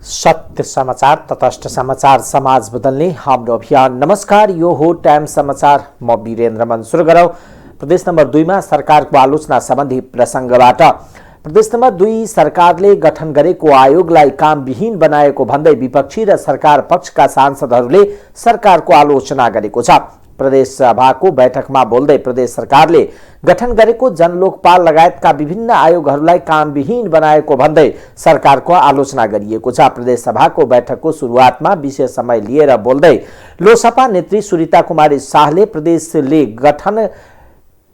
सत्य समाचार, तटस्थ समाचार, समाज बदल्ने हाम्रो अभियान। नमस्कार, यो हो टाइम समाचार। म वीरेन्द्र मन। सुरु गरौं प्रदेश नम्बर 2 मा सरकारको आलोचना सम्बन्धी प्रसंगबाट। प्रदेश नम्बर 2 सरकारले गठन गरेको आयोगलाई कामविहीन बनाएको भन्दै विपक्षी र सरकार पक्षका सांसदहरूले सरकारको आलोचना गरेको छ। प्रदेश सभाको बैठकमा बोल्दै प्रदेश सरकारले गठन गरेको जनलोकपाल लगायतका विभिन्न आयोगहरूलाई कामविहीन बनाएको भन्दै सरकारको आलोचना गरिएको छ। प्रदेश सभाको बैठकको सुरुवातमा विशेष समय लिएर बोल्दै लोकसभा नेत्री सुरिता कुमारी शाहले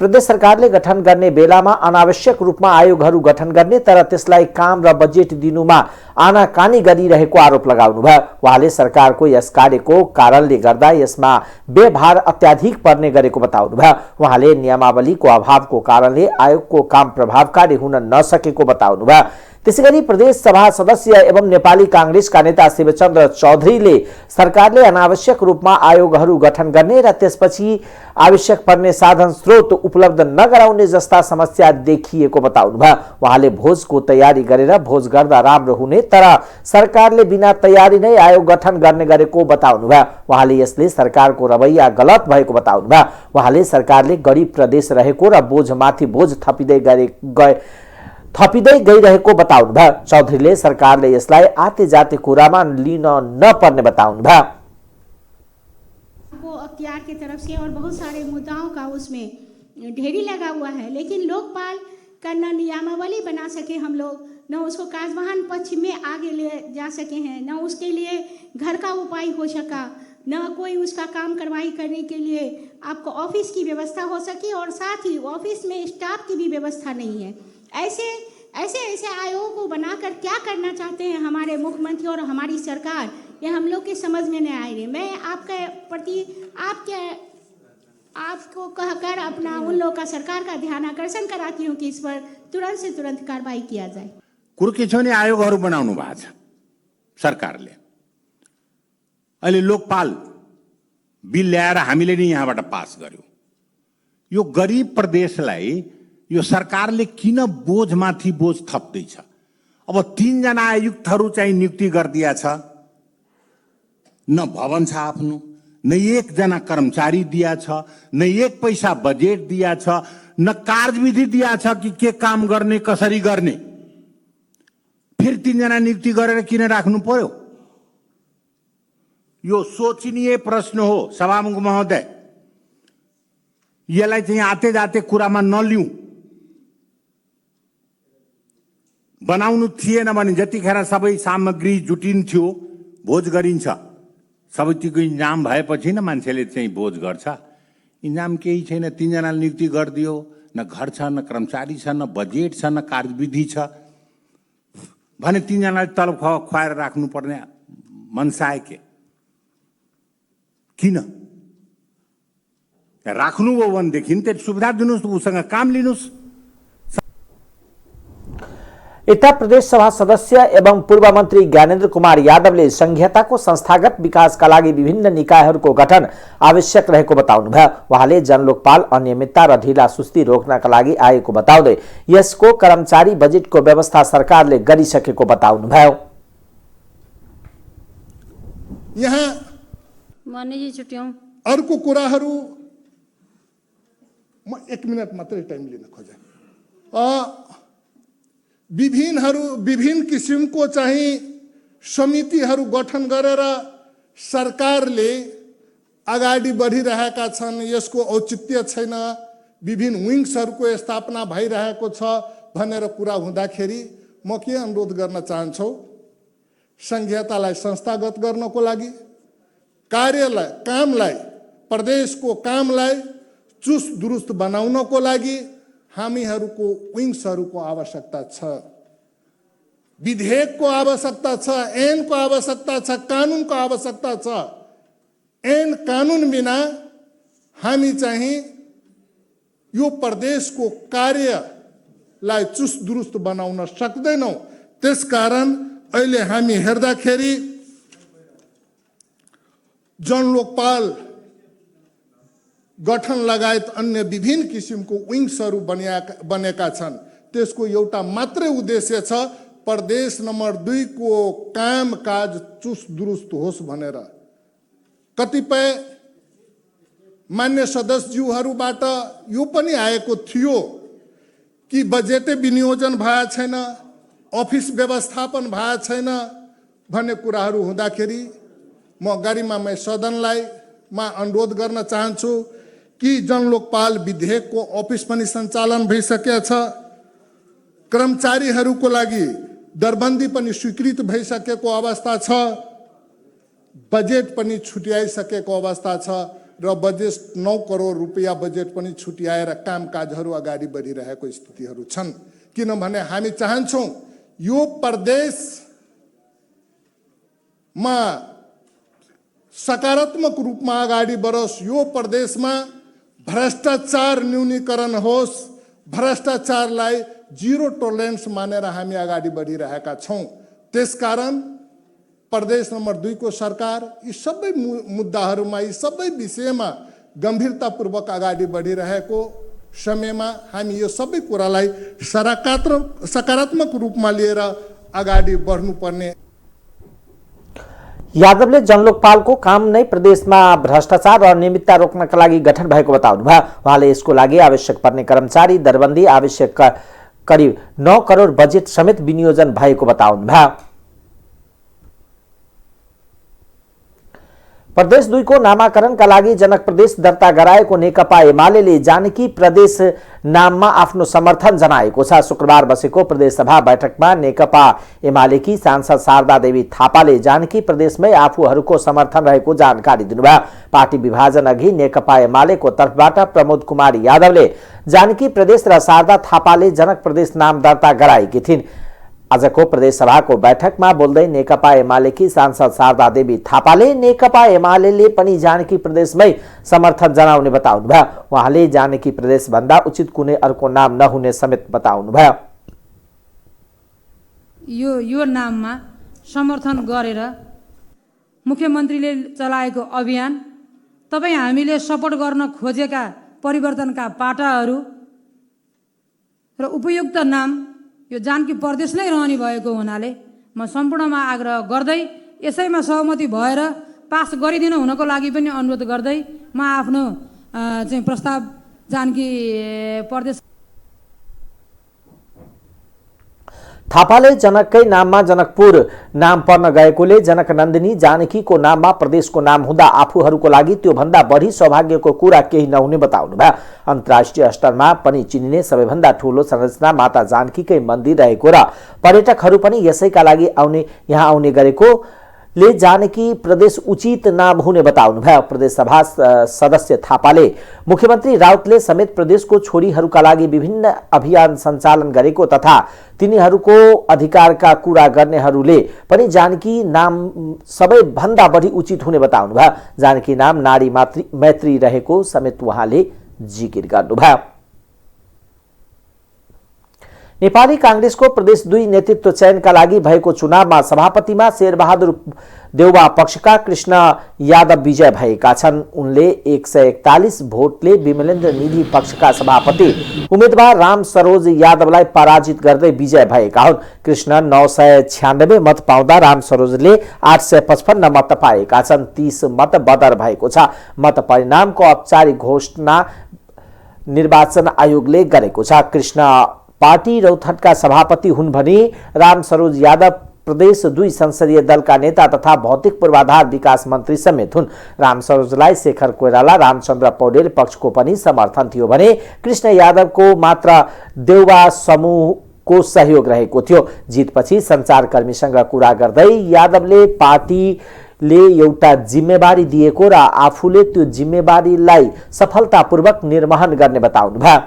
प्रदेश सरकारले गठन गर्ने बेलामा अनावश्यक रूपमा आयोगहरू गठन गर्ने तर त्यसलाई काम र बजेट दिनुमा आनाकानी गरिरहेको आरोप लगाउनुभयो। उहाँले सरकारको यस कार्यको कारणले गर्दा यसमा व्ययभार अत्याधिक पर्ने गरेको बताउनुभयो। उहाँले नियमावलीको अभावको कारणले आयोगको काम प्रभावकारी हुन नसकेको बताउनुभयो। त्यसैगरी प्रदेश सभा सदस्य एवं नेपाली कांग्रेसका नेता शिवचन्द्र चौधरीले सरकारले अनावश्यक रूपमा आयोगहरू गठन गर्ने र त्यसपछि आवश्यक पर्ने साधन स्रोत उपलब्ध नगराउने जस्ता समस्या देखिएको बताउनुभयो। उहाँले भोजको तयारी गरेर भोज गर्दा राम्रो हुने तर सरकारले बिना तयारी नै आयोग गठन गर्ने गरेको बताउनुभयो। उहाँले यसले सरकारको रवैया गलत भएको बताउनुभयो। उहाँले सरकारले गरिब प्रदेश रहेको र बोझमाथि बोझ थपिँदै गइरहेको बताउनुभयो। चौधरीले सरकारले यसलाई आते जाते कुरामा लिन नपर्ने बताउनुभयो। अख्तियार की तरफ से और बहुत सारे मुद्दाओं का उसमें ढेरी लगा हुआ है, लेकिन लोकपाल का न नियमावली बना सके हम लोग, न उसको काजवाहन पक्ष में आगे ले जा सके हैं, न उसके लिए घर का उपाय हो सका, न कोई उसका काम कार्रवाई करने के लिए आपको ऑफिस की व्यवस्था हो सके और साथ ही ऑफिस में स्टाफ की भी व्यवस्था नहीं है। ऐसे आयोगों को बनाकर क्या करना चाहते हैं हमारे मुख्यमंत्री और हमारी सरकार, ये हम लोग के समझ में नहीं आ रही। मैं आपके प्रति आपको कहकर अपना उन लोग का सरकार का ध्यान आकर्षण कराती हूँ कि इस पर तुरंत से तुरंत कार्रवाई किया जाए। कुरो के छ नि आयोगहरू बनाउनु भएको छ सरकारले। अहिले लोकपाल बिल ल्याएर हामीले नि यहाँबाट पास गर्यौं। यो गरिब प्रदेशलाई यो सरकारले किन बोझमाथि बोझ थप्दैछ? अब 3 जना आयुक्तहरू चाहिँ नियुक्ति गरिदिया छ, न भवन छ आफ्नो, न 1 जना कर्मचारी दिया छ, न 1 पैसा बजेट दिया छ, न कार्यविधि दिया छ कि के काम गर्ने कसरी गर्ने। फिर 3 जना नियुक्ति गरेर किन राख्नु पर्यो? यो सोचनीय प्रश्न हो सभामुख महोदय। यसलाई चाहिँ आते जाते कुरामा नलिउँ। बनाउनु थिएन भने जतिखेर सबै सामग्री जुटिन्थ्यो भोज गरिन्छ, सबैतिको इन्जाम भएपछि न मान्छेले चाहिँ भोज गर्छ। इन्जाम केही छैन, 3 जना नियुक्ति गरिदियो, न घर छ, न कर्मचारी छ, न बजेट छ, न कार्यविधि छ भने 3 जनाले तलब खुवाएर राख्नुपर्ने मनसाय के किन? राख्नु हो भनेदेखि त्यो सुविधा दिनुहोस्, उसँग काम लिनुहोस्। यता प्रदेश सभा सदस्य एवं पूर्व मन्त्री ज्ञानेन्द्र कुमार यादवले संघीयताको संस्थागत विकासका लागि विभिन्न निकायहरूको गठन आवश्यक रहेको बताउनुभयो। उहाँले जनलोकपाल अनियमितता र ढिला सुस्ती रोक्नका लागि आएको बताउँदै यसको कर्मचारी बजेटको व्यवस्था सरकारले गरिसकेको बताउनुभयो। यहाँ अर्को कुराहरू म 1 मिनट मात्रै टाइम लिन खोजे। विभिन्न किसिमको चाहिँ समितिहरू गठन गरेर सरकारले अगाडि बढिरहेका छन्। यसको औचित्य छैन। विभिन्न विङ्सहरूको स्थापना भइरहेको छ भनेर कुरा हुँदाखेरि म के अनुरोध गर्न चाहन्छु, संघीयतालाई संस्थागत गर्नको लागि, कामलाई प्रदेशको कामलाई चुस्त दुरुस्त बनाउनको लागि हामीहरूको विङ्सहरूको आवश्यकता छ, विधेयकको आवश्यकता छ, ऐनको आवश्यकता छ, कानुनको आवश्यकता छ। ऐन कानुन बिना हामी चाहिँ यो प्रदेशको कार्यलाई चुस्त दुरुस्त बनाउन सक्दैनौँ। त्यसकारण अहिले हामी हेर्दाखेरि जनलोकपाल गठन लगायत अन्य विभिन्न किसिमको विङ्सहरू बनेका छन्। त्यसको एउटा मात्रै उद्देश्य छ प्रदेश नम्बर 2 को कामकाज चुस्त दुरुस्त होस् भनेर कतिपय मान्य सदस्यज्यूहरूबाट यो पनि आएको थियो कि बजेटै विनियोजन भएको छैन, अफिस व्यवस्थापन भएको छैन भन्ने कुराहरू हुँदाखेरि म गरिमामय सदनलाई अनुरोध गर्न चाहन्छु कि जनलोकपाल विधेयकको अफिस पनि सञ्चालन भइसकेको छ, कर्मचारीहरूको लागि दरबन्दी पनि स्वीकृत भइसकेको अवस्था छ, बजेट पनि छुट्याइसकेको अवस्था छ र बजेट 9 करोड रुपैयाँ बजेट पनि छुट्याएर कामकाजहरू अगाडि बढिरहेको स्थितिहरू छन्। किनभने हामी चाहन्छौँ यो प्रदेशमा सकारात्मक रूपमा अगाडि बढोस्, यो प्रदेशमा भ्रष्टाचार न्यूनीकरण होस्, भ्रष्टाचारलाई जीरो टोलरेन्स मानेर हामी अगाडि बढिरहेका छौँ। त्यसकारण प्रदेश नम्बर 2 को सरकार यी सबै मुद्दाहरूमा, यी सबै विषयमा गम्भीरतापूर्वक अगाडि बढिरहेको समयमा हामी यो सबै कुरालाई सकारात्मक रूपमा लिएर अगाडि बढ्नुपर्ने। यादवले जनलोकपालको काम नै प्रदेशमा भ्रष्टाचार र अनियमितता रोक्नका लागि गठन भएको बताउनुभयो। उहाँले यसको लागि आवश्यक पर्ने कर्मचारी दरबन्दी आवश्यक करिब 9 करोड बजेट समेत विनियोजन भएको बताउनुभयो। प्रदेश 2 को नामाकरणका लागि जनक प्रदेश दर्ता गराएको नेकपा एमाले जानकी प्रदेश नाममा आफ्नो समर्थन जनाएको छ। शुक्रबार बसेको प्रदेश सभा बैठकमा नेकपा एमालेकी सांसद शारदा देवी थापाले जानकी प्रदेशमै आफूहरूको समर्थन रहेको जानकारी दिनुभयो। पार्टी विभाजन अघि नेकपा एमालेको तर्फबाट प्रमोद कुमार यादवले जानकी प्रदेश र शारदा थापाले जनक प्रदेश नाम दर्ता गराएकी थिइन्। आजको प्रदेश सभाको बैठकमा बोल्दै नेकपा एमालेकी सांसद शारदा देवी थापाले नेकपा एमालेले पनि जानकी प्रदेशमै समर्थन जनाउने बताउनुभयो। उहाँले जानकी प्रदेश भन्दा उचित कुनै अर्को नाम नहुने समेत बताउनुभयो। यो नाममा समर्थन गरेर मुख्यमन्त्रीले चलाएको अभियान, तपाई हामीले सपोर्ट गर्न खोजेका परिवर्तनका पाटाहरू र उपयुक्त नाम यो जानकी प्रदेश नै रहने भएको हुनाले म सम्पूर्णमा आग्रह गर्दै यसैमा सहमति भएर पास गरिदिनु हुनको लागि पनि अनुरोध गर्दै म आफ्नो चाहिँ प्रस्ताव जानकी प्रदेश। थापाले जनककै नाममा जनकपुर नाम पर्न गएकोले जनक नन्दिनी जानकीको नाममा प्रदेशको नाम हुँदा आफूहरूको लागि त्यो भन्दा बढी सौभाग्यको कुरा केही नहुने बताउनुभयो। अन्तर्राष्ट्रिय स्तरमा पनि चिनिने सबैभन्दा ठूलो संरचना माता जानकीकै मन्दिर रहेको र पर्यटकहरू पनि यसैका लागि यहाँ आउने गरेको ले जानकी प्रदेश उचित नाम हुने बताउनुभयो। प्रदेश सभा सदस्य थापाले मुख्यमन्त्री राउतले समेत प्रदेशको छोरीहरूका लागि विभिन्न अभियान सञ्चालन गरेको तथा तिनीहरूको अधिकारका कुरा गर्नेहरूले पनि जानकी नाम सबैभन्दा बढी उचित हुने बताउनुभयो। जानकी नाम नारी मैत्री रहेको समेत उहाँले जिकिर गर्नुभयो। नेपाली कांग्रेसको प्रदेश 2 नेतृत्व चयनका लागि भएको चुनावमा सभापतिमा शेरबहादुर देउवा पक्षका कृष्ण यादव विजय भएका छन्। उनले 141 भोटले विमलेन्द्र निधि पक्षका सभापति उम्मेदवार राम सरोज यादवलाई पराजित गर्दै विजय भएका हुन्। कृष्ण 996 मत पाउँदा राम सरोजले 855 मत पाएका छन्। 30 मत बदर भएको छ। मत परिणामको औपचारिक घोषणा निर्वाचन आयोगले गरेको छ। कृष्ण पार्टी रौतहटका सभापति हुन् भने राम सरोज यादव प्रदेश 2 संसदीय दलका नेता तथा भौतिक पूर्वाधार विकास मन्त्री समेत हुन्। राम सरोजलाई शेखर कोइराला, रामचन्द्र पौडेल पक्षको पनि समर्थन थियो भने कृष्ण यादवको मात्र देउवा समूहको सहयोग रहेको थियो। जितपछि सञ्चारकर्मीसँग कुरा गर्दै यादवले पार्टीले एउटा जिम्मेवारी दिएको र आफूले त्यो जिम्मेवारीलाई सफलतापूर्वक निर्वहन गर्ने बताउनुभयो।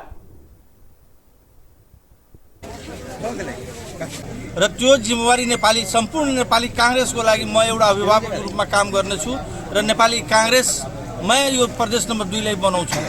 र त्यो जिम्मेवारी सम्पूर्ण नेपाली कांग्रेसको लागि म एउटा अभिभावकको रूपमा काम गर्नेछु र नेपाली कांग्रेसमा यो प्रदेश नम्बर 2 लाई बनाउँछु।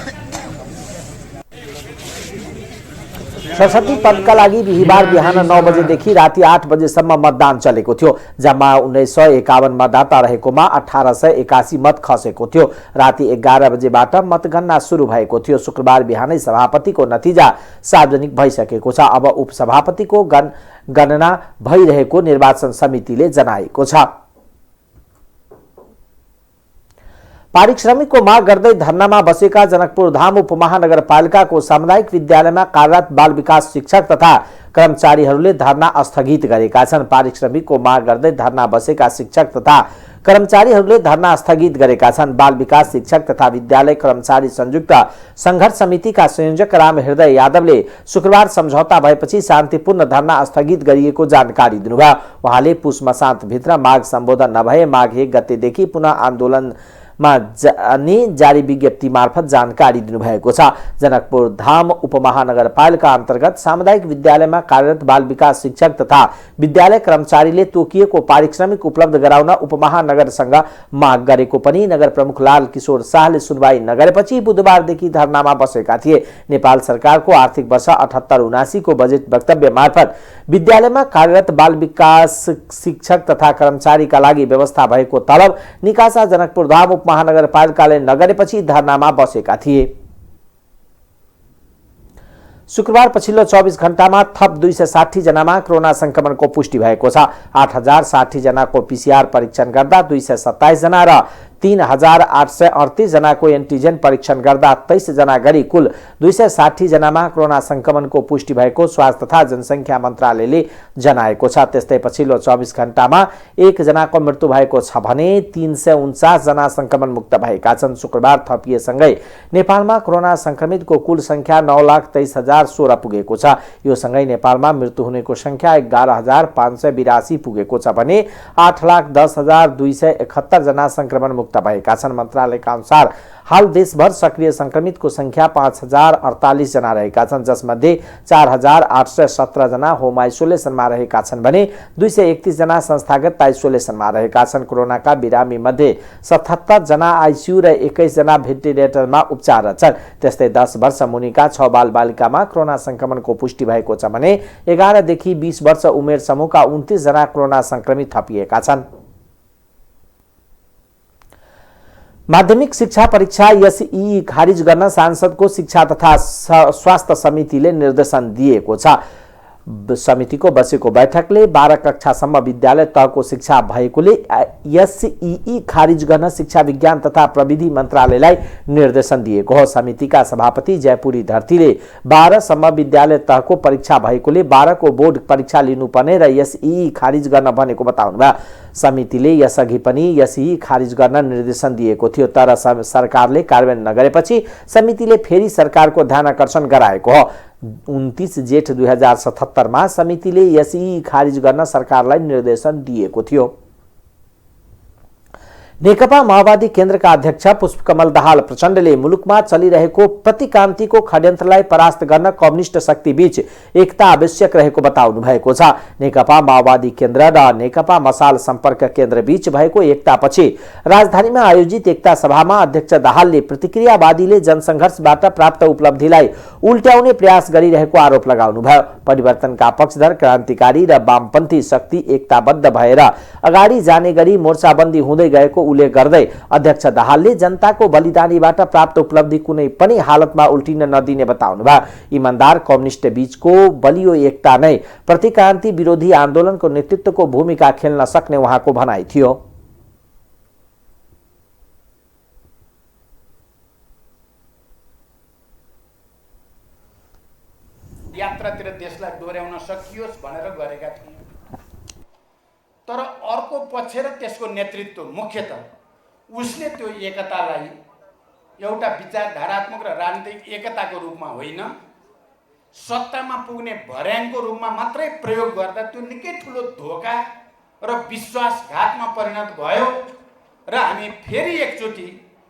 सरस्वती पदका लागि बिहिबार बिहान 9 बजेदेखि राति 8 बजेसम्म मतदान चलेको थियो। जम्मा 1951 मतदाता रहेकोमा 1881 मत खसेको थियो। राति 11 बजेबाट मतगणना सुरु भएको थियो। शुक्रबार बिहानै सभापतिको नतिजा सार्वजनिक भइसकेको छ। अब उपसभापतिको गणना भइरहेको निर्वाचन समितिले जनाएको छ। पारिश्रमिकको माग गर्दै धरनामा बसेका जनकपुर धाम उपमहानगरपालिकाको सामुदायिक विद्यालयमा कार्यरत बाल विकास शिक्षक तथा कर्मचारीहरूले धरना स्थगित गरेका छन्। पारिश्रमिकको माग गर्दै धरना बसेका शिक्षक तथा कर्मचारीहरूले धरना स्थगित गरेका छन्। बाल विकास शिक्षक तथा विद्यालय कर्मचारी संयुक्त संघर्ष समितिका संयोजक राम हृदय यादवले शुक्रबार सम्झौता भएपछि शान्तिपूर्ण धरना स्थगित गरिएको जानकारी दिनुभयो। उहाँले पुष मसान्तभित्र माग सम्बोधन नभए माघ 1 गतेदेखि पुनः आन्दोलन जारी विज्ञप्ति मार्फत जानकारी दिनुभएको छ। जनकपुर धाम उपमहानगरपालिका अन्तर्गत सामुदायिक विद्यालयमा कार्यरत बाल विकास शिक्षक तथा विद्यालय कर्मचारीले तोकिएको पारिश्रमिक उपलब्ध गराउन उपमहानगरसँग माग गरेको पनि नगर प्रमुख लाल किशोर शाहले सुनवाई नगरेपछि बुधबारदेखि धरनामा बसेका थिए। नेपाल सरकारको आर्थिक वर्ष 78-79 को बजेट वक्तव्य मार्फत विद्यालयमा कार्यरत बाल विकास शिक्षक तथा कर्मचारीका लागि व्यवस्था भएको तलब निकासा जनकपुर धाम महानगरपालिकाले नगरेपछि धरनामा बसेका थिए। शुक्रबार पछिल्लो 24 घण्टामा थप 260 जनामा कोरोना संक्रमणको पुष्टि भएको छ। 8060 जनाको पीसीआर परीक्षण गर्दा 227 जना र 3838 जनाको एन्टिजेन परीक्षण गर्दा 23 जना गरी कुल 260 जनामा कोरोना संक्रमणको पुष्टि भएको स्वास्थ्य तथा जनसंख्या मन्त्रालयले जनाएको छ। त्यस्तै पछिल्लो 24 घण्टामा 1 जनाको मृत्यु भएको छ भने 349 जना संक्रमण मुक्त भएका छन्। शुक्रबार थपिएसँगै नेपालमा कोरोना संक्रमितको कुल संख्या 9,23,016 पुगेको छ। यो सँगै नेपालमा मृत्यु हुनेको संख्या 11,582 पुगेको छ भने 8,10,271 जना संक्रमण मुक्त भएका छन्। मन्त्रालयका अनुसार हाल देशभर सक्रिय संक्रमितको संख्या 5,048 जना रहेका छन्, जसमध्ये 4,817 जना होम आइसोलेसनमा रहेका छन् भने 231 जना संस्थागत आइसोलेसनमा रहेका छन्। कोरोनाका बिरामी मध्ये 77 जना आइसियु र 21 जना भेन्टिलेटरमा उपचाररत छन्। त्यस्तै 10 वर्ष मुनिका 6 बाल बालिकामा कोरोना संक्रमणको पुष्टि भएको छ भने 11 देखि 20 वर्ष उमेर समूहका 29 जना कोरोना संक्रमित थपिएका छन्। माध्यमिक शिक्षा परीक्षा एसईई खारिज गर्न सांसदको शिक्षा तथा स्वास्थ्य समितिले निर्देशन दिएको छ। समितिको बसेको बैठकले 12 कक्षासम्म विद्यालय तहको शिक्षा भएकोले एसईई खारिज गर्न शिक्षा विज्ञान तथा प्रविधि मन्त्रालयलाई निर्देशन दिएको हो। समितिका सभापति जयपुरी धरतीले 12 सम्म विद्यालय तहको परीक्षा भएकोले 12 को बोर्ड परीक्षा लिनुपर्ने र एसईई खारिज गर्न भनेको बताउनुभयो। समितिले यसअघि पनि एसईई खारिज गर्न निर्देशन दिएको थियो, तर सरकारले कार्यान्वयन नगरेपछि समितिले फेरि सरकारको ध्यानआकर्षण गराएको हो। 29 जेठ 2077 मा समितिले एसईई खारिज गर्न सरकारलाई निर्देशन दिएको थियो। नेकपा माओवादी केन्द्रका अध्यक्ष पुष्पकमल दाहाल प्रचण्डले मुलुकमा चलिरहेको प्रतिक्रान्तिको षड्यन्त्रलाई परास्त गर्न कम्युनिस्ट शक्तिबीच एकता आवश्यक रहेको बताउनु भएको छ। नेकपा माओवादी केन्द्र र नेकपा मसाल सम्पर्क केन्द्र बीच भएको एकतापछि राजधानीमा आयोजित एकता सभामा अध्यक्ष दाहालले प्रतिक्रियावादीले जनसंघर्षबाट प्राप्त उपलब्धिलाई उल्ट्याउने प्रयास गरिरहेको आरोप लगाउनुभयो। परिवर्तनका पक्षधर क्रान्तिकारी र वामपन्थी शक्ति एकताबद्ध भएर अगाडि जाने गरी मोर्चाबन्दी हुँदै गएको उल्लेख गर्दै अध्यक्ष दाहालले जनताको बलिदानीबाट प्राप्त उपलब्धि कुनै पनि हालतमा उल्टिन नदिने बताउनुभयो। इमानदार कम्युनिस्ट बीचको बलियो एकता नै प्रतिक्रान्ति विरोधी आन्दोलनको नेतृत्वको भूमिका खेल्न सक्ने उहाँको भनाइ थियो। यात्रातिर देशलाई डोर्याउन सकियोस् भनेर गरेका थिए, तर अर्को पक्ष र त्यसको नेतृत्व मुख्यतः उसले त्यो एकतालाई एउटा विचारधारात्मक र राजनीतिक एकताको रूपमा होइन, सत्तामा पुग्ने भर्याङको रूपमा मात्रै प्रयोग गर्दा त्यो निकै ठुलो धोका र विश्वासघातमा परिणत भयो र हामी फेरि एकचोटि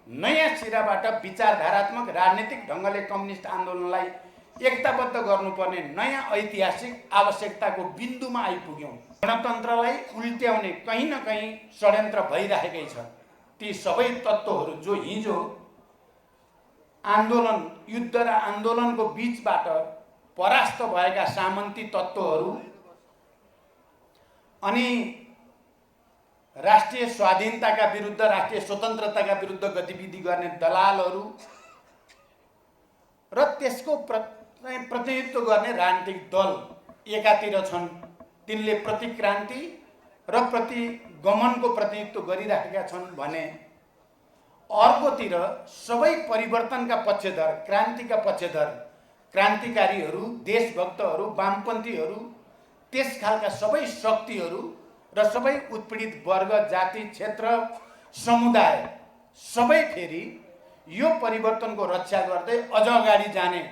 नयाँ सिराबाट विचारधारात्मक राजनीतिक ढङ्गले कम्युनिस्ट आन्दोलनलाई एकताबद्ध गर्नुपर्ने नयाँ ऐतिहासिक आवश्यकताको बिन्दुमा आइपुग्यौँ। गणतन्त्रलाई उल्ट्याउने कहीँ न कहीँ षड्यन्त्र भइरहेकै छ। ती सबै तत्त्वहरू जो हिजो आन्दोलन, युद्ध र आन्दोलनको बीचबाट परास्त भएका सामन्ती तत्त्वहरू अनि राष्ट्रिय स्वाधीनताका विरुद्ध, राष्ट्रिय स्वतन्त्रताका विरुद्ध गतिविधि गर्ने दलालहरू र त्यसको प्रतिनिधित्व गर्ने राजनीतिक दल एकातिर छन् तिनले प्रतिक्रान्ति र प्रतिगमनको प्रतिनिधित्व गरिराखेका छन् भने अर्कोतिर सबै परिवर्तनका पक्षधर, क्रान्तिका पक्षधर, क्रान्तिकारीहरू, देशभक्तहरू, वामपन्थीहरू, त्यस खालका सबै शक्तिहरू र सबै उत्पीडित वर्ग, जाति, क्षेत्र, समुदाय सबै फेरि यो परिवर्तनको रक्षा गर्दै अझ अगाडि जाने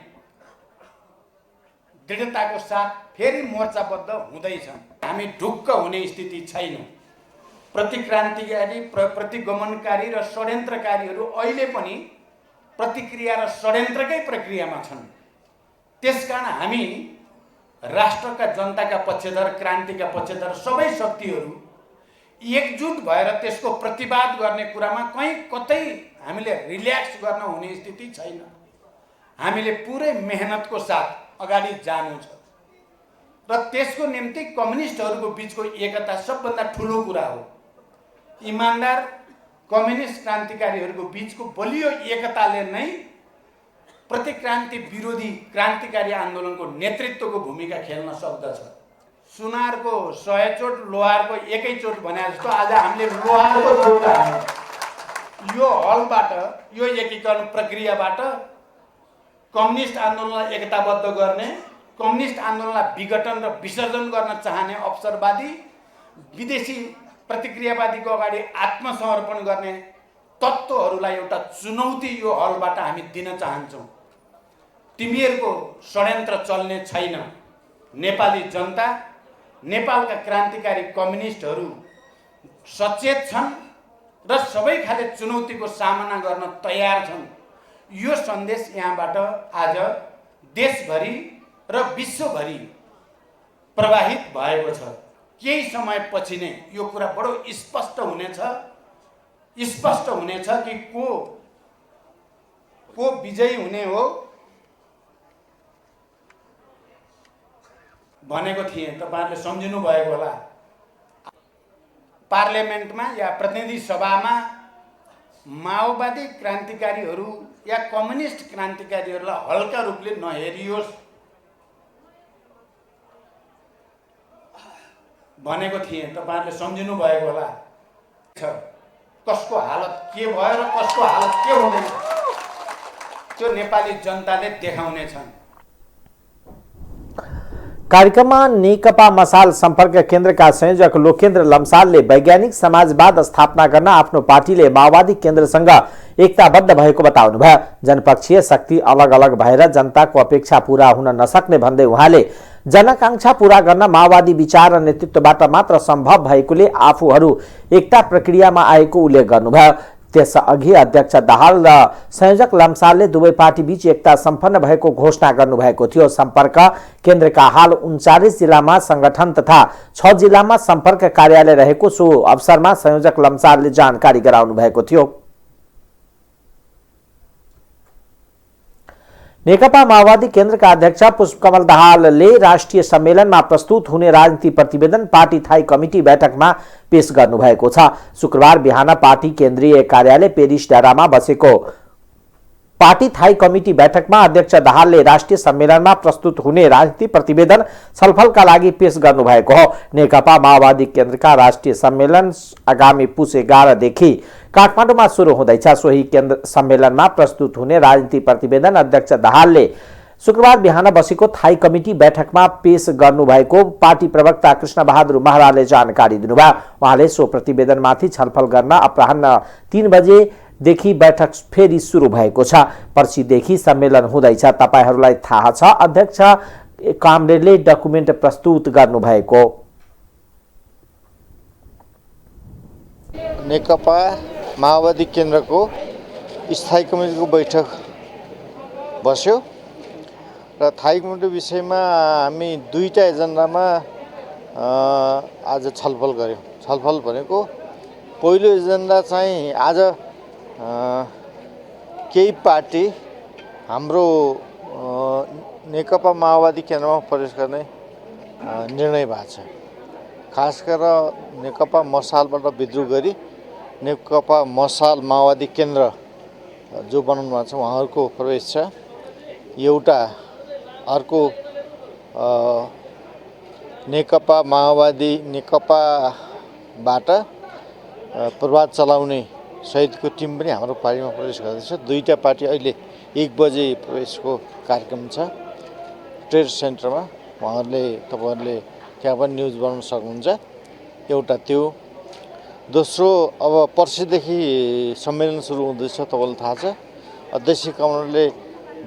दृढताको साथ फेरि मोर्चाबद्ध हुँदैछन्। हामी ढुक्क हुने स्थिति छैनौँ। प्रतिक्रान्तिकारी, प्रतिगमनकारी र षड्यन्त्रकारीहरू अहिले पनि प्रतिक्रिया र षड्यन्त्रकै प्रक्रियामा छन्। त्यसकारण हामी राष्ट्रका जनताका पक्षधर, क्रान्तिका पक्षधर सबै शक्तिहरू एकजुट भएर त्यसको प्रतिवाद गर्ने कुरामा कहीँ कतै हामीले रिल्याक्स गर्न हुने स्थिति छैन। हामीले पुरै मेहनतको साथ अगाडि जानु छ र त्यसको निम्ति कम्युनिस्टहरूको बिचको एकता सबभन्दा ठुलो कुरा हो। इमानदार कम्युनिस्ट क्रान्तिकारीहरूको बिचको बलियो एकताले नै प्रतिक्रान्ति विरोधी क्रान्तिकारी आन्दोलनको नेतृत्वको भूमिका खेल्न सक्दछ। सुनारको 100 चोट, लोहारको एकै चोट भने जस्तो आज हामीले लोहारको चोट हाल्यौँ। यो हलबाट, यो एकीकरण प्रक्रियाबाट कम्युनिस्ट आन्दोलनलाई एकताबद्ध गर्ने, कम्युनिस्ट आन्दोलनलाई विघटन र विसर्जन गर्न चाहने अवसरवादी, विदेशी प्रतिक्रियावादीको अगाडि आत्मसमर्पण गर्ने तत्त्वहरूलाई एउटा चुनौती यो हलबाट हामी दिन चाहन्छौँ। तिमीहरूको षड्यन्त्र चल्ने छैन। नेपाली जनता, नेपालका क्रान्तिकारी कम्युनिस्टहरू सचेत छन् र सबै खाले चुनौतीको सामना गर्न तयार छन्। यो सन्देश यहाँबाट आज देशभरि र विश्वभरि प्रवाहित भएको छ। केही समयपछि नै यो कुरा बडो स्पष्ट हुनेछ कि को विजयी हुने हो भनेको थिएँ। तपाईहरुले सम्झिनु भएको होला। पार्लियामेन्टमा या प्रतिनिधि सभामा माओवादी क्रान्तिकारीहरू या कम्युनिस्ट क्रान्तिकारीहरूलाई हल्का रूपले नहेरियोस् भनेको थिएँ। तपाईहरुले सम्झिनु भएको होला। कसको हालत के भयो र कसको हालत के हुँदैन त्यो नेपाली जनताले देखाउने छन्। कार्यक्रममा नेकपा मसाल सम्पर्क केन्द्रका संयोजक लोकेन्द्र लम्सालले वैज्ञानिक समाजवाद स्थापना गर्न आफ्नो पार्टीले माओवादी केन्द्रसँग एकताबद्ध भएको बताउनुभयो। जनपक्षीय शक्ति अलग अलग भएर जनताको अपेक्षा पूरा हुन नसक्ने भन्दै उहाँले जनआकांक्षा पूरा गर्न माओवादी विचार र नेतृत्वबाट मात्र सम्भव भएकोले आफूहरू एकता प्रक्रियामा आएको उल्लेख गर्नुभयो। त्यसअघि अध्यक्ष दाहाल र संयोजक लम्सालले दुवै पार्टी बीच एकता सम्पन्न भएको घोषणा गर्नुभएको थियो। सम्पर्क केन्द्रका हाल 39 जिल्लामा संगठन तथा 6 जिल्लामा सम्पर्क कार्यालय रहेको सो अवसरमा संयोजक लम्सालले जानकारी गराउनु भएको थियो। नेकपा माओवादी केन्द्रका अध्यक्ष पुष्पकमल दाहालले राष्ट्रिय सम्मेलनमा प्रस्तुत हुने राजनीति प्रतिवेदन पार्टी थाई कमिटी बैठकमा पेश गर्नुभएको छ। शुक्रबार बिहान पार्टी केन्द्रीय कार्यालय पेरिस डाँडामा बसेको पार्टी थाई कमिटी बैठकमा अध्यक्ष दाहालले राष्ट्रिय सम्मेलनमा प्रस्तुत हुने राजनीति प्रतिवेदन छलफलका लागि पेश गर्नुभएको हो। नेकपा माओवादी केन्द्रका राष्ट्रिय सम्मेलन आगामी पुस 11 देखि काठमाडौँमा सुरु हुँदैछ। सोही केन्द्र सम्मेलनमा प्रस्तुत हुने राजनीति प्रतिवेदन अध्यक्ष दाहालले शुक्रबार बिहान बसेको थाई कमिटी बैठकमा पेश गर्नुभएको पार्टी प्रवक्ता कृष्ण बहादुर महराले जानकारी दिनुभयो। उहाँले सो प्रतिवेदनमाथि छलफल गर्न अपराह्न 3 बजेदेखि बैठक फेरि सुरु भएको छ। पर्सिदेखि सम्मेलन हुँदैछ। तपाईहरूलाई थाहा छ अध्यक्ष कामरेडले डकुमेन्ट प्रस्तुत गर्नुभएको। नेकपा माओवादी केन्द्रको स्थायी कमिटीको बैठक बस्यो र थाई कमिटी विषयमा हामी दुईटा एजेन्डामा आज छलफल गर्यौं। छलफल भनेको पहिलो एजेन्डा चाहिँ आज केही पार्टी हाम्रो नेकपा माओवादी केन्द्रमा प्रवेश गर्ने निर्णय भएको छ। खास गरेर नेकपा मसालबाट विद्रोह गरी नेकपा मसाल माओवादी केन्द्र जो बनाउनु भएको छ उहाँहरूको प्रवेश छ। एउटा अर्को नेकपा माओवादी नेकपाबाट प्रभात चलाउने सहितको टिम पनि हाम्रो पार्टीमा प्रवेश गर्दैछ। दुईटा पार्टी अहिले 1 बजे प्रवेशको कार्यक्रम छ ट्रेड सेन्टरमा। तपाईहरुले त्यहाँ पनि न्युज बनाउन सक्नुहुन्छ। एउटा त्यो, दोस्रो अब पर्सिदेखि सम्मेलन सुरु हुँदैछ। तपाईलाई थाहा छ अध्यक्ष कमलले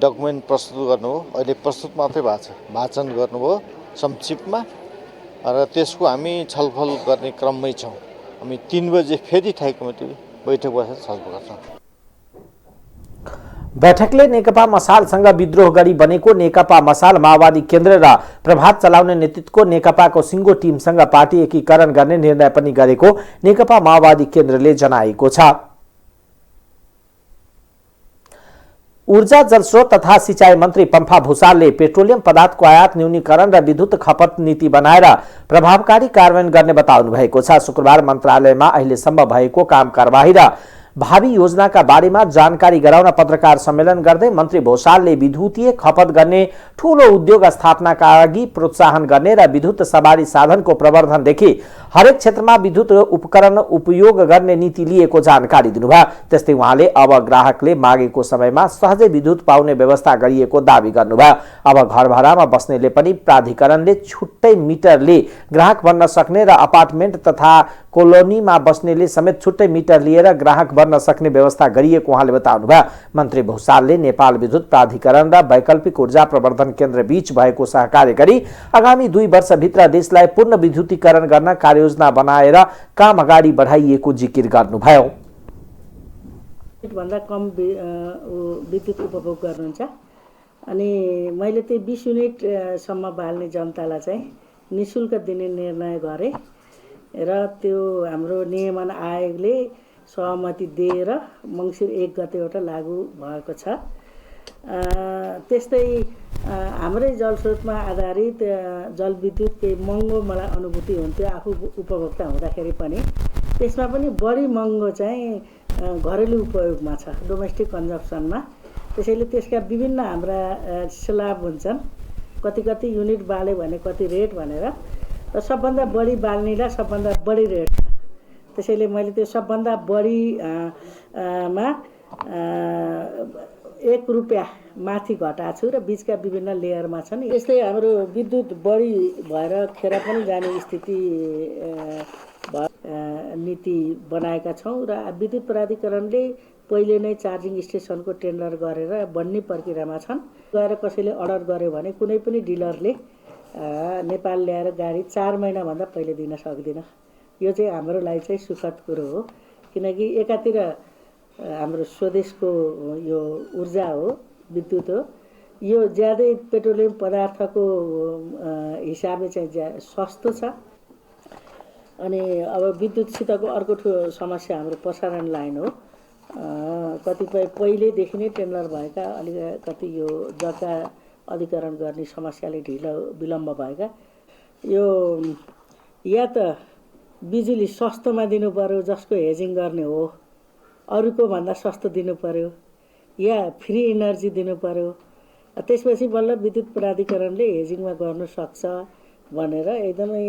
डकुमेन्ट प्रस्तुत गर्नुभयो। अहिले प्रस्तुत मात्रै भएको छ, वाचन गर्नुभयो संक्षिप्तमा, र त्यसको हामी छलफल गर्ने क्रममै छौँ। हामी 3 बजे फेरि थाई कमिटी बैठक बसेर छलफल गर्छौँ। बैठकले नेकपा मसालसँग विद्रोह गरी बनेको नेकपा मसाल माओवादी केन्द्र र प्रभात चलाउने नेतृत्वको नेकपाको सिङ्गो टिमसँग पार्टी एकीकरण गर्ने निर्णय पनि गरेको नेकपा माओवादी केन्द्रले जनाएको छ। ऊर्जा जलस्रोत तथा सिंचाई मन्त्री पम्फा भूषालले पेट्रोलियम पदार्थको आयात न्यूनीकरण र विद्युत खपत नीति बनाएर प्रभावकारी कार्यान्वयन गर्ने बताउनु भएको छ। शुक्रबार मन्त्रालयमा अहिलेसम्म भएको काम कारबाही र भावी योजनाका बारेमा जानकारी गराउन पत्रकार सम्मेलन गर्दै मन्त्री भूषालले विद्युतीय खपत गर्ने ठूलो उद्योग स्थापनाका लागि प्रोत्साहन गर्ने र विद्युत सवारी साधनको प्रवर्धनदेखि हरेक क्षेत्रमा विद्युत उपकरण उपयोग गर्ने नीति लिएको जानकारी दिनुभयो। त्यस्तै उहाँले अब ग्राहकले मागेको समयमा सहजै विद्युत पाउने व्यवस्था गरिएको दावी गर्नुभयो। अब घर भाडामा बस्नेले पनि प्राधिकरणले छुट्टै मिटरले ग्राहक बन्न सक्ने र अपार्टमेन्ट तथा कोलोनीमा बस्नेले समेत छुट्टै मिटर लिएर ग्राहक बन्न सक्ने व्यवस्था गरिएको उहाँले बताउनुभयो। मन्त्री भूषालले नेपाल विद्युत प्राधिकरण र वैकल्पिक ऊर्जा प्रवर्धन केन्द्र बीच भएको सहकार्य गरी आगामी 2 वर्षभित्र देशलाई पूर्ण विद्युतीकरण गर्न कार्ययोजना बनाएर काम अगाडि बढाइएको जिकिर गर्नुभयो। भन्दा कम विद्युत उपभोग गर्नुहुन्छ अनि मैले चाहिँ 20 युनिट सम्म बाल्ने जनतालाई चाहिँ निशुल्क दिने निर्णय गरेँ र त्यो हाम्रो नियमन आयोगले सहमति दिएर मङ्सिर 1 गतेबाट लागू भएको छ। त्यस्तै हाम्रै जलस्रोतमा आधारित जलविद्युत केही महँगो मलाई अनुभूति हुन्थ्यो आफू उपभोक्ता हुँदाखेरि पनि। त्यसमा पनि बढी महँगो चाहिँ घरेलु उपयोगमा छ, डोमेस्टिक कन्जम्सनमा। त्यसैले त्यसका विभिन्न हाम्रा स्ल्याब हुन्छन्, कति युनिट बाल्यो भने कति रेट भनेर, र सबभन्दा बढी बाल्नेलाई सबभन्दा बढी रेट छ। त्यसैले मैले त्यो सबभन्दा बढी मा 1 रुपैयाँ माथि घटाएको छु र बीचका विभिन्न लेयरमा छन्। यस्तै हाम्रो विद्युत बढी भएर खेर पनि जाने स्थिति नीति बनाएका छौँ र विद्युत प्राधिकरणले पहिले नै चार्जिङ स्टेसनको टेन्डर गरेर बन्ने प्रक्रियामा छन्। गएर कसैले अर्डर गर्यो भने कुनै पनि डिलरले नेपाल ल्याएर गाडी 4 महिनाभन्दा पहिले दिन सक्दिन। यो चाहिँ हाम्रो लागि चाहिँ सुखद कुरो हो, किनकि एकातिर हाम्रो स्वदेशको यो ऊर्जा हो, विद्युत हो, यो ज्यादै पेट्रोलियम पदार्थको हिसाबले चाहिँ सस्तो छ। अनि अब विद्युतसितको अर्को ठुलो समस्या हाम्रो प्रसारण लाइन हो। कतिपय पहिलेदेखि नै टेन्डर भएका अलिकति यो जग्गा अधिग्रहण गर्ने समस्याले विलम्ब भएका, यो या त बिजुली सस्तोमा दिनु पर्यो जसको हेजिङ गर्ने हो, अरूको भन्दा सस्तो दिनु पर्यो, या फ्री इनर्जी दिनु पर्यो। त्यसपछि बल्ल विद्युत प्राधिकरणले हेजिङमा गर्नु सक्छ भनेर एकदमै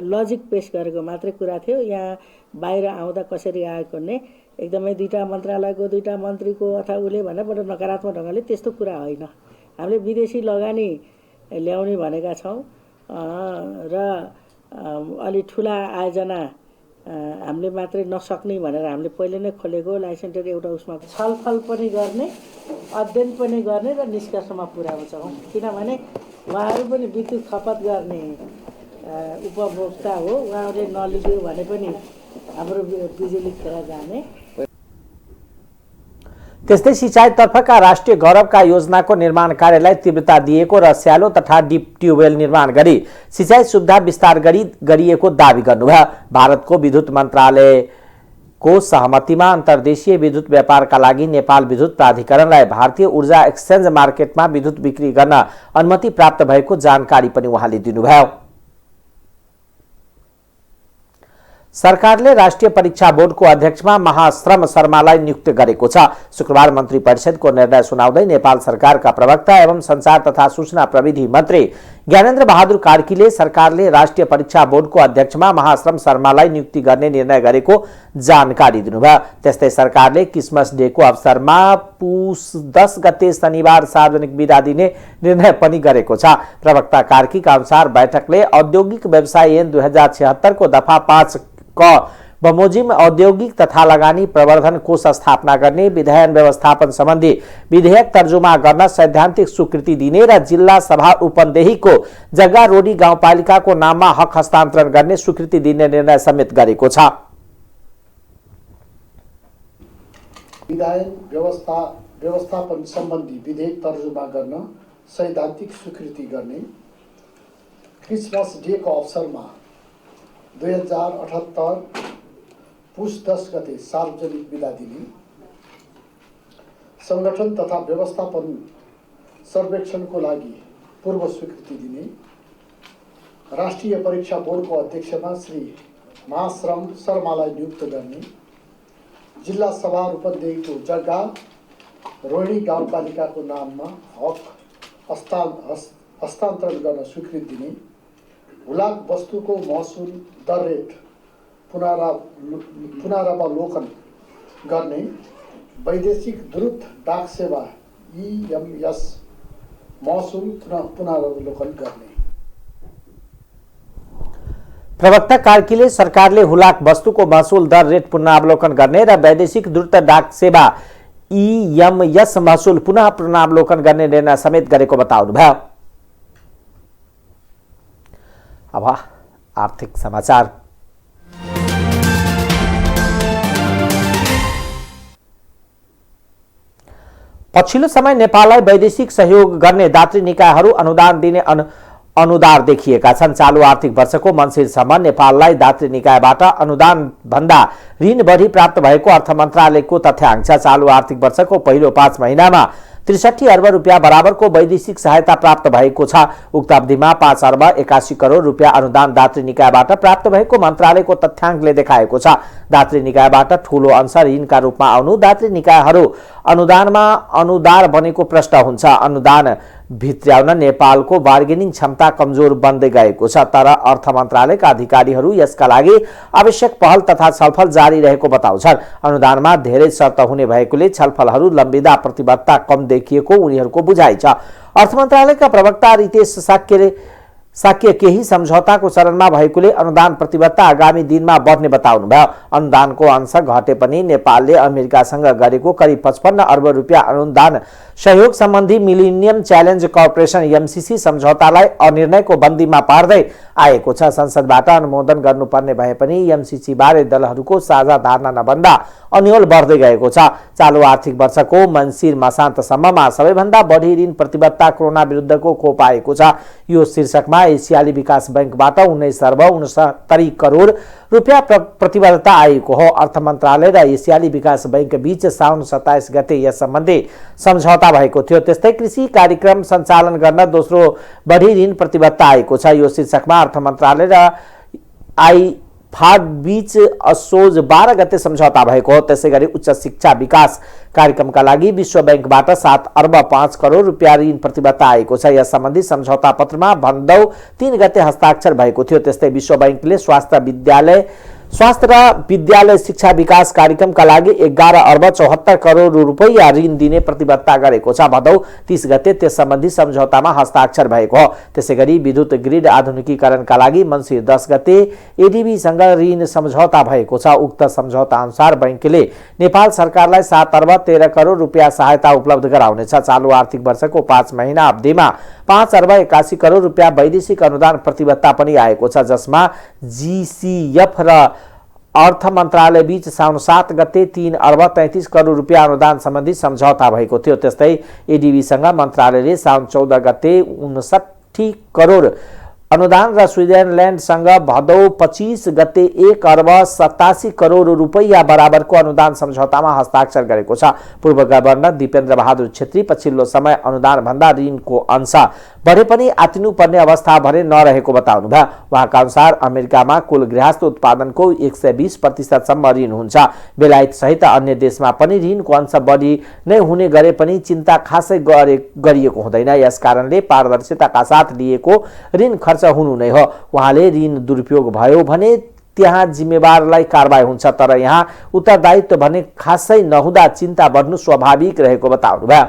लजिक पेश गरेको मात्रै कुरा थियो। यहाँ बाहिर आउँदा कसरी आएको भने एकदमै 2टा मन्त्रालयको 2टा मन्त्रीको अथवा उसले भने बडो नकारात्मक ढङ्गले त्यस्तो कुरा होइन। हामीले विदेशी लगानी ल्याउने भनेका छौँ र अलि ठुला आयोजना हामीले मात्रै नसक्ने भनेर हामीले पहिले नै खोलेको लाइसेन्टेड एउटा उसमा छलफल पनि गर्ने, अध्ययन पनि गर्ने र निष्कर्षमा पुर्याउँछौँ। किनभने उहाँहरू पनि विद्युत खपत गर्ने उपभोक्ता हो, उहाँहरूले नलिग्यो भने पनि हाम्रो बिजुली खेर जाने। त्यस्तै सिंचाइतर्फका राष्ट्रिय गौरवका योजनाको निर्माण कार्यलाई तीव्रता दिएको र स्यालो तथा डिप ट्युबवेल निर्माण गरी सिंचाइ सुविधा विस्तार गरिएको दावी गर्नुभयो। भारतको विद्युत मन्त्रालयको सहमतिमा अन्तर्देशीय विद्युत व्यापारका लागि नेपाल विद्युत प्राधिकरणलाई भारतीय ऊर्जा एक्सचेन्ज मार्केटमा विद्युत बिक्री गर्न अनुमति प्राप्त भएको जानकारी पनि उहाँले दिनुभयो। सरकारले राष्ट्रिय परीक्षा बोर्डको अध्यक्षमा महाश्रम शर्मालाई नियुक्त गरेको छ। शुक्रबार मन्त्री परिषदको निर्णय सुनाउँदै नेपाल सरकारका प्रवक्ता एवं संचार तथा सूचना प्रविधि मन्त्री ज्ञानेन्द्र बहादुर कार्कीले सरकारले राष्ट्रिय परीक्षा बोर्डको अध्यक्षमा महाश्रम शर्मालाई नियुक्ति गर्ने निर्णय गरेको जानकारी दिनुभयो। त्यस्तै सरकारले क्रिसमस डेको अवसरमा पुस 10 गते शनिबार सार्वजनिक बिदा दिने निर्णय पनि गरेको छ। प्रवक्ता कार्कीका अनुसार बैठकले औद्योगिक व्यवसाय ऐन 2076 को दफा 5 क बमोजिम औद्योगिक तथा लगानी प्रवर्धन कोष स्थापना गर्ने, विधायन व्यवस्थापन सम्बन्धी विधेयक तर्जुमा गर्न सैद्धान्तिक स्वीकृति दिने र जिल्ला सभा रूपन्देहीको जग्गा रोडी गाउँपालिकाको नाममा हक हस्तान्तरण गर्ने स्वीकृति दिने निर्णय समेत गरेको छ। विधायन व्यवस्थापन सम्बन्धी विधेयक तर्जुमा गर्न सैद्धान्तिक स्वीकृति गर्ने, क्रिसमस डेको अवसरमा 2078 पुस 10 गते सार्वजनिक बिदा दिने, संगठन तथा व्यवस्थापन सर्वेक्षणको लागि पूर्व स्वीकृति दिने, राष्ट्रिय परीक्षा बोर्डको अध्यक्षमा श्री महाश्रम शर्मालाई नियुक्त गर्ने, जिल्ला सभा रूपन्देहीको जग्गा रोहिणी गाउँपालिकाको नाममा हक हस्तान्तरण गर्न स्वीकृति दिने, हुलाक वस्तुको महसुल दर रेट पुनरावलोकन गर्ने, वैदेशिक द्रुत डाक सेवा EMS महसुल पुनरावलोकन गर्ने। प्रवक्ता कार्कीले सरकारले हुलाक वस्तुको महसुल दर रेट पुनरावलोकन गर्ने र वैदेशिक द्रुत डाक सेवा EMS महसुल पुनः पुनरावलोकन गर्ने निर्णय समेत गरेको बताउनुभयो। अब आर्थिक समाचार। पछिल्लो समय नेपाललाई वैदेशिक सहयोग गर्ने दात्री निकायहरू अनुदान दिने अनुदार देखिएका छन्। चालू आर्थिक वर्षको मन्सिरसम्म नेपाललाई दात्री निकायबाट अनुदान भन्दा ऋण बढी प्राप्त भएको अर्थ मन्त्रालयको तथ्याङ्क छ। चालू आर्थिक वर्षको पहिलो 5 महिनामा 63 अर्ब रुपियाँ बराबरको वैदेशिक सहायता प्राप्त भएको छ। उक्त अवधिमा 5 अर्ब 81 करोड रुपियाँ अनुदान दात्री निकायबाट प्राप्त भएको मन्त्रालयको तथ्याङ्कले देखाएको छ। दात्री निकायबाट ठूलो अंश ऋणका रूपमा आउनु दात्री निकायहरू अनुदानमा अनुदार बनेको प्रश्न हुन्छ। अनुदान भित्र्याउन नेपालको बार्गेनिङ क्षमता कमजोर बन्दै गएको छ। तर अर्थ मन्त्रालयका अधिकारीहरू यसका लागि आवश्यक पहल तथा छलफल जारी रहेको बताउँछन्। अनुदानमा धेरै शर्त हुने भएकोले छलफलहरू लम्बिँदा प्रतिबद्धता कम देखिएको उनीहरूको बुझाइ छ। अर्थ मन्त्रालयका प्रवक्ता रितेश साक्य केही सम्झौताको चरणमा भएकोले अनुदान प्रतिबद्धता आगामी दिनमा बढ्ने बताउनुभयो। अनुदानको अंश घटे पनि नेपालले अमेरिकासँग गरेको करिब 55 अर्ब रुपियाँ अनुदान सहयोग सम्बन्धी मिलेनियम च्यालेन्ज कर्पोरेसन MCC सम्झौतालाई अनिर्णयको बन्दीमा पार्दै आएको छ। संसदबाट अनुमोदन गर्नुपर्ने भए पनि MCC बारे दलहरूको साझा धारणा नबन्दा अन्यल बढ्दै गएको छ। चालू आर्थिक वर्षको मन्सिर मसान्तसम्ममा सबैभन्दा बढी ऋण प्रतिबद्धता कोरोना विरुद्धको खोप आएको छ। यो शीर्षकमा एसियाली विकास बैंकबाट 19 अर्ब 69 करोड रुपियाँ प्रतिबद्धता आएको हो। अर्थ मन्त्रालय र एसियाली विकास बैंक बीच साउन 27 गते यस सम्बन्धी सम्झौता भएको थियो। त्यस्तै कृषि कार्यक्रम सञ्चालन गर्न दोस्रो बढी ऋण प्रतिबद्धता आएको छ। यो शीर्षकमा अर्थ मन्त्रालय र आइफाड बीच असोज 12 गते सम्झौता भएको हो। त्यसैगरी उच्च शिक्षा विकास कार्यक्रमका लागि विश्व बैंकबाट 7 अर्ब 5 करोड रुपियाँ ऋण प्रतिबद्धता आएको छ। यस सम्बन्धी सम्झौता पत्रमा भन्दौ 3 गते हस्ताक्षर भएको थियो। त्यस्तै विश्व बैंकले स्वास्थ्य र विद्यालय शिक्षा विकास कार्यक्रमका लागि 11 अर्ब 74 करोड रुपैयाँ ऋण दिने प्रतिबद्धता गरेको छ। भदौ 30 गते त्यस सम्बन्धी सम्झौतामा हस्ताक्षर भएको हो। त्यसैगरी विद्युत ग्रिड आधुनिकीकरणका लागि मन्सिर 10 गते एडीबीसँग ऋण सम्झौता भएको छ। उक्त सम्झौता अनुसार बैंकले नेपाल सरकारलाई 7 अर्ब 13 करोड रुपियाँ सहायता उपलब्ध गराउनेछ। चालू आर्थिक वर्षको 5 महिना अवधिमा 5 अर्ब 81 करोड रुपियाँ वैदेशिक अनुदान प्रतिबद्धता पनि आएको छ, जसमा GCF र अर्थ मन्त्रालय बीच साउन 7 गते 3 अर्ब 33 करोड रुपियाँ अनुदान सम्बन्धी सम्झौता भएको थियो। त्यस्तै एडीबीसँग मन्त्रालयले साउन 14 गते 59 करोड अनुदान र स्विजरल्यान्डसँग भदौ 25 गते 1 अर्ब 87 करोड रुपैयाँ बराबरको अनुदान सम्झौतामा हस्ताक्षर गरेको छ। पूर्व गभर्नर दिपेन्द्र बहादुर छेत्री पछिल्लो समय अनुदान भन्दा ऋणको अंश बढे पनि आतिनुपर्ने अवस्था भने नरहेको बताउनुभयो। उहाँका अनुसार अमेरिकामा कुल गृहस्थ उत्पादनको 120% ऋण हुन्छ। बेलायत सहित अन्य देशमा पनि ऋणको अंश बढी नै हुने गरे पनि चिन्ता खासै गरिएको हुँदैन। यसकारणले पारदर्शिताका साथ लिएको ऋण खर्च हुनु नै हो। उहाँले ऋण दुरुपयोग भयो भने त्यहाँ जिम्मेवारलाई कारबाही हुन्छ, तर यहाँ उत्तरदायित्व भने खासै नहुँदा चिन्ता बढ्नु स्वाभाविक रहेको बताउनुभयो।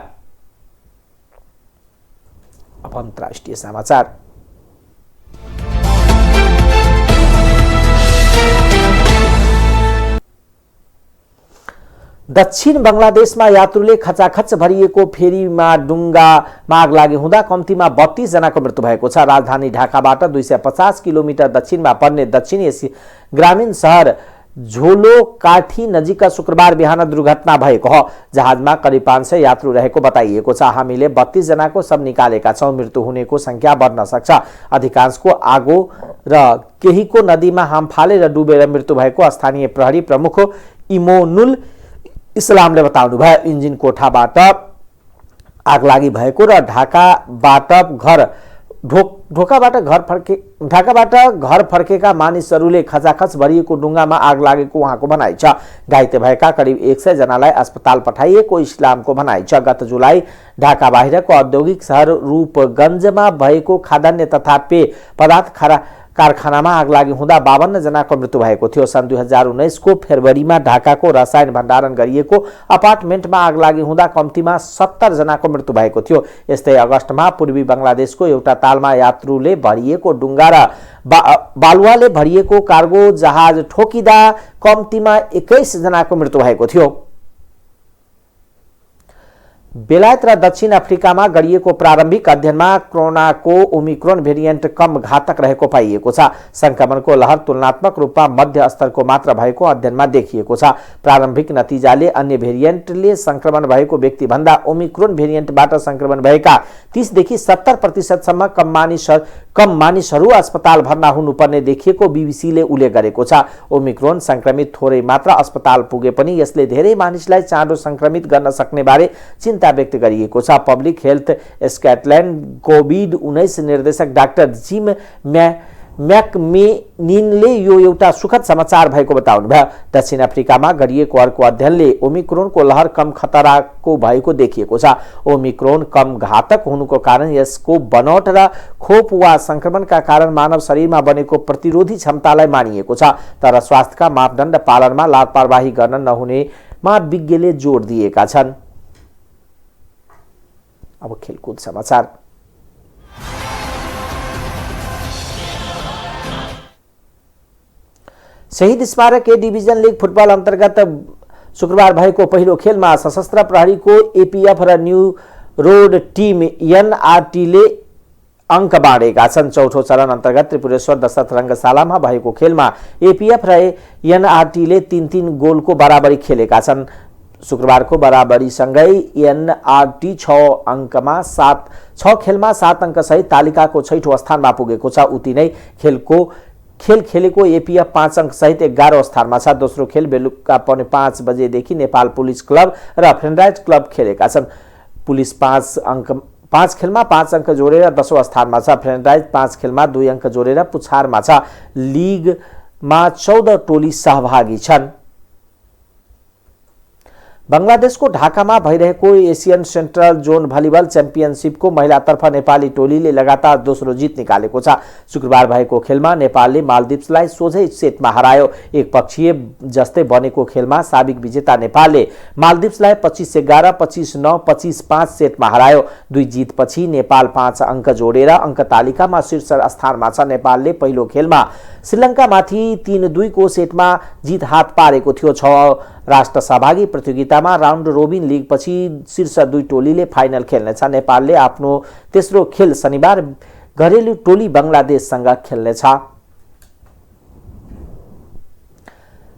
अब अन्तर्राष्ट्रिय समाचार। दक्षिण बंगलादेशमा यात्रुले खचाखच भरिएको फेरीमा डुङ्गामा आग लागि हुँदा कम्तीमा 32 जनाको मृत्यु भएको छ। राजधानी ढाकाबाट 250 किलोमिटर दक्षिणमा पर्ने दक्षिणी एसिया ग्रामीण शहर झोलोकाठी नजिक शुक्रबार बिहान दुर्घटना भएको हो। जहाजमा करिब 500 यात्रु रहेको बताइएको छ। हामीले 32 जनाको शव निकालेका छौं। मृत्यु हुनेको संख्या बढ्न सक्छ। अधिकांशको आगो र केहीको नदीमा हाम फालेर डुबेर मृत्यु भएको स्थानीय प्रहरी प्रमुख इमोनुल इस्लामले बताउनुभयो। इन्जिन कोठाबाट आगलागी भएको र ढाकाबाट घर फर्केका मानिसहरूले खचाखच भरिएको डुङ्गामा आग लागेको उहाँको भनाइ छ। घाइते भएका करिब 100 जनालाई अस्पताल पठाइएको इस्लामको भनाइ छ। गत जुलाई ढाका बाहिरको औद्योगिक शहर रूपगञ्जमा भएको खाद्यान्न तथा पेय पदार्थ कारखानामा आग लागि हुँदा 52 जनाको मृत्यु भएको थियो। सन् 2019 को फेब्रुअरीमा ढाकाको रसायन भण्डारण गरिएको अपार्टमेन्टमा आग लागि हुँदा कम्तीमा 70 जनाको मृत्यु भएको थियो। यस्तै अगस्तमा पूर्वी बंगलादेशको एउटा तालमा यात्रुले भरिएको डुङ्गा र बालुवाले भरिएको कार्गो जहाज ठोकिँदा कम्तीमा 21 जनाको मृत्यु भएको थियो। बेलायत र दक्षिण अफ्रिकामा गरिएको प्रारम्भिक अध्ययनमा कोरोनाको ओमिक्रोन भेरिएन्ट कम घातक रहेको पाइएको छ। संक्रमणको लहर तुलनात्मक रूपमा मध्य स्तरको मात्र भएको अध्ययनमा देखिएको छ। प्रारम्भिक नतिजाले अन्य भेरिएन्टले संक्रमण भएको व्यक्ति भन्दा ओमिक्रोन भेरिएन्टबाट संक्रमण भएका 30 देखि 70% सम्म कम मानिसहरू अस्पताल भर्ना हुनुपर्ने देखिएको बीबीसीले उल्लेख गरेको छ। ओमिक्रोन संक्रमित थोरै मात्र अस्पताल पुगे पनि यसले धेरै मानिसलाई चाँडो संक्रमित गर्न सक्ने बारे चिन्ता व्यक्त गरिएको छ। पब्लिक हेल्थ स्कटल्यान्ड कोभिड-19 निर्देशक डाक्टर जिम म्याकमेनिनले यो एउटा सुखद समाचार भएको बताउनुभयो। दक्षिण अफ्रिकामा गरिएको अर्को अध्ययनले ओमिक्रोनको लहर कम खतराको भएको देखिएको छ। ओमिक्रोन कम घातक हुनुको कारण यसको बनोट र खोप वा संक्रमणका कारण मानव शरीरमा बनेको प्रतिरोधी क्षमतालाई मानिएको छ, तर स्वास्थ्यका मापदण्ड पालनमा लापरवाही गर्न नहुनेमा विज्ञले जोड दिएका छन्। अब खेलकुद समाचार। शहीद स्मारक ए डिभिजन लीग फुटबल अन्तर्गत शुक्रबार भएको पहिलो खेलमा सशस्त्र प्रहरीको एपीएफ र न्यू रोड टिम एनआरटीले अंक बाँडेका छन्। चौथो चरण अन्तर्गत त्रिपुरेश्वर दशरथ रङ्गशालामा भएको खेलमा एपीएफ र एनआरटीले 3-3 गोलको बराबरी खेलेका छन्। शुक्रबारको बराबरीसँगै एनआरटी 6 खेलमा 7 अंक सहित तालिकाको 6औं स्थानमा पुगेको छ। उति नै खेल खेलेको एपीएफ 5 अंक सहित 11औं स्थानमा छ। दोस्रो खेल बेलुका 5:45 बजेदेखि नेपाल पुलिस क्लब र फ्रेन्डराइट क्लब खेलेका छन्। पुलिस 5 खेलमा 5 अंक जोडेर 10औं स्थानमा छ। फ्रेन्डराइट 5 खेलमा 2 अंक जोडेर पुछारमा छ। लीगमा 14 टोली सहभागी छन्। बंगलादेशको ढाकामा भइरहेको एशियन सेन्ट्रल जोन भलिबल च्याम्पियनशिपको महिलातर्फ नेपाली टोलीले लगातार दोस्रो जित निकालेको छ। शुक्रबार भएको खेलमा नेपालले मालदिप्सलाई सोझै सेटमा हरायो। एकपक्षीय जस्तै बनेको खेलमा साबिक विजेता नेपालले मालदिप्सलाई 25-11, 25-9, 25-5 सेटमा हरायो। 2 जितपछि नेपाल 5 अंक जोडेर अंक तालिकामा शीर्ष स्थानमा छ। नेपालले पहिलो खेलमा श्रीलङ्कामाथि 3-2 को सेटमा जित हात पारेको थियो। 6 राष्ट्र सहभागी प्रतियोगितामा राउन्ड रोबिन लीगपछि शीर्ष 2 टोलीले फाइनल खेल्नेछ। नेपालले आफ्नो तेस्रो खेल शनिबार घरेलु टोली बंगलादेशसँग खेल्नेछ।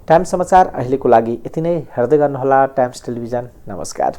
टाइम्स समाचार अहिलेको लागि यति नै। हेर्दै गर्नुहोला टाइम्स टेलिभिजन। नमस्कार।